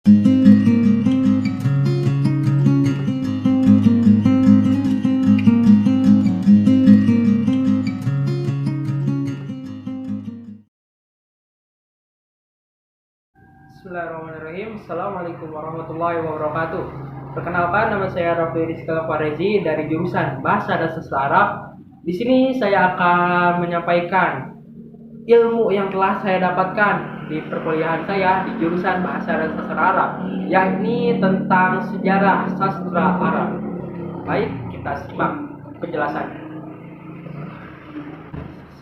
Bismillahirrahmanirrahim. Assalamualaikum warahmatullahi wabarakatuh. Perkenalkan, nama saya Raffi Rizka Farezi dari jurusan Bahasa dan Sastra Arab. Di sini saya akan menyampaikan ilmu yang telah saya dapatkan di perkuliahan saya di jurusan Bahasa dan Sastra Arab, yakni tentang sejarah sastra Arab. Baik, kita simak penjelasannya.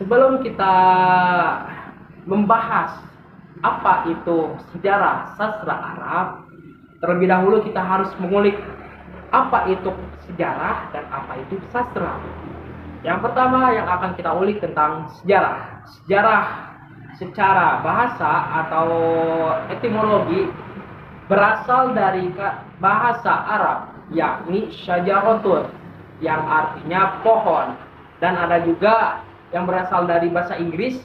Sebelum kita membahas apa itu sejarah sastra Arab, terlebih dahulu kita harus mengulik apa itu sejarah dan apa itu sastra. Yang pertama yang akan kita ulik tentang sejarah. Sejarah secara bahasa atau etimologi berasal dari bahasa Arab, yakni syajaratun, yang artinya pohon, dan ada juga yang berasal dari bahasa Inggris,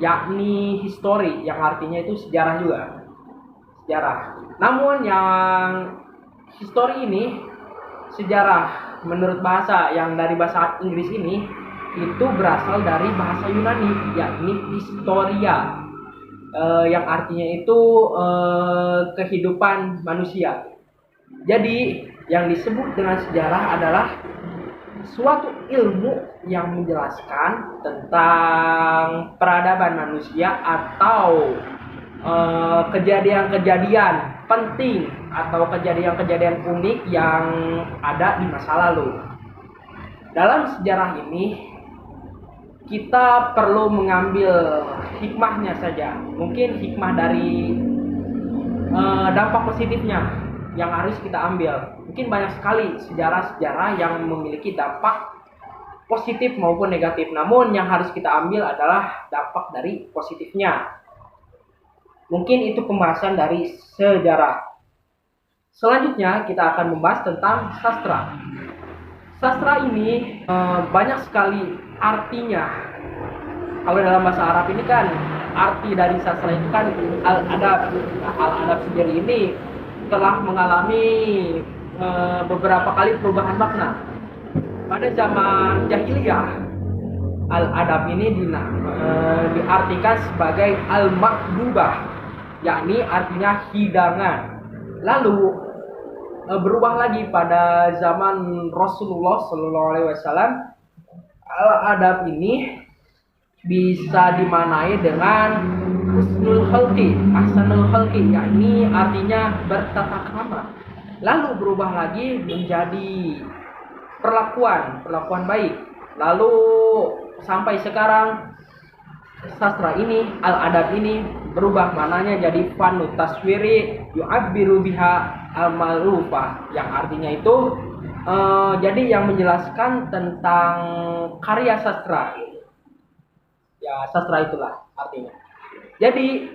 yakni history, yang artinya itu sejarah juga. Sejarah. Namun yang history ini, sejarah menurut bahasa yang dari bahasa Inggris ini, itu berasal dari bahasa Yunani, yakni historia, yang artinya itu kehidupan manusia. Jadi yang disebut dengan sejarah adalah suatu ilmu yang menjelaskan tentang peradaban manusia atau kejadian-kejadian penting atau kejadian-kejadian unik yang ada di masa lalu. Dalam sejarah ini kita perlu mengambil hikmahnya saja. Mungkin hikmah dari dampak positifnya yang harus kita ambil. Mungkin banyak sekali sejarah-sejarah yang memiliki dampak positif maupun negatif. Namun yang harus kita ambil adalah dampak dari positifnya. Mungkin itu pembahasan dari sejarah. Selanjutnya kita akan membahas tentang sastra. Sastra ini banyak sekali artinya. Kalau dalam bahasa Arab ini kan arti dari sastra itu kan al-adab. Nah, al-adab sendiri ini telah mengalami beberapa kali perubahan makna. Pada zaman jahiliyah, al-adab ini diartikan sebagai al-makdubah, yakni artinya hidangan. Lalu berubah lagi pada zaman Rasulullah SAW, al-adab ini bisa dimaknai dengan husnul khalqi, ahsanul khalqi, yakni artinya bertata krama. Lalu berubah lagi menjadi perlakuan baik. Lalu sampai sekarang sastra ini, al-adab ini berubah maknanya jadi fanu taswiri yu'abbiru biha al-ma'rufah, yang artinya itu jadi yang menjelaskan tentang karya sastra. Ya, sastra itulah artinya. Jadi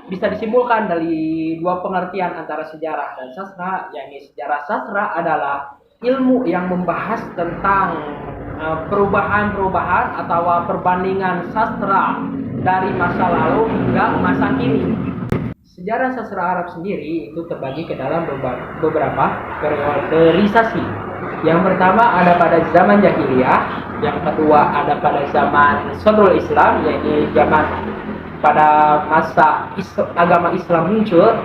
bisa disimpulkan dari dua pengertian antara sejarah dan sastra, yakni sejarah sastra adalah ilmu yang membahas tentang perubahan-perubahan atau perbandingan sastra dari masa lalu hingga masa kini. Sejarah sastra Arab sendiri itu terbagi ke dalam beberapa periodisasi. Yang pertama ada pada zaman jahiliyah, yang kedua ada pada zaman Sadrul Islam, yaitu zaman pada masa agama Islam muncul.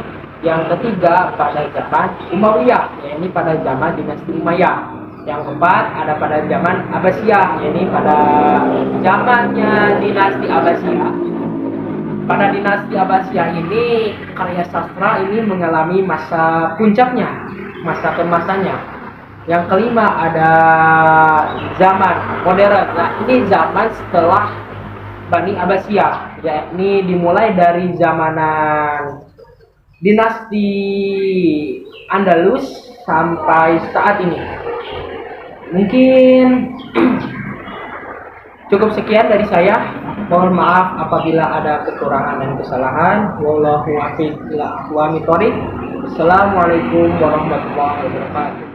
Yang ketiga pada zaman Umayyah, yaitu pada zaman dinasti Umayyah. Yang keempat ada pada zaman Abbasiyah, yaitu pada zamannya dinasti Abbasiyah. Pada dinasti Abbasiyah ini karya sastra ini mengalami masa puncaknya, masa kemasannya. Yang kelima ada zaman modern. Nah, ini zaman setelah Bani Abbasiyah, yakni dimulai dari zamanan dinasti Andalus sampai saat ini. Mungkin cukup sekian dari saya. Mohon maaf apabila ada kekurangan dan kesalahan. Wallahu a'lam bishawab. Assalamualaikum warahmatullahi wabarakatuh.